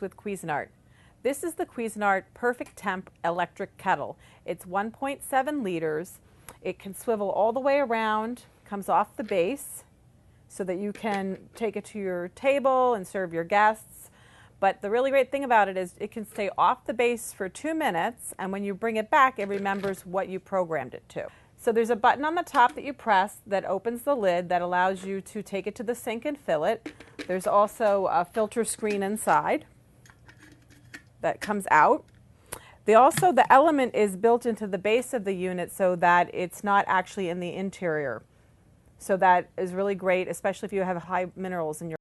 With Cuisinart. This is the Cuisinart Perfect Temp electric kettle. It's 1.7 liters. It can swivel all the way around, comes off the base so that you can take it to your table and serve your guests. But the really great thing about it is it can stay off the base for 2 minutes, and when you bring it back, it remembers what you programmed it to. So there's a button on the top that you press that opens the lid that allows you to take it to the sink and fill it. There's also a filter screen inside that comes out. The element is built into the base of the unit so that it's not actually in the interior. So that is really great, especially if you have high minerals in your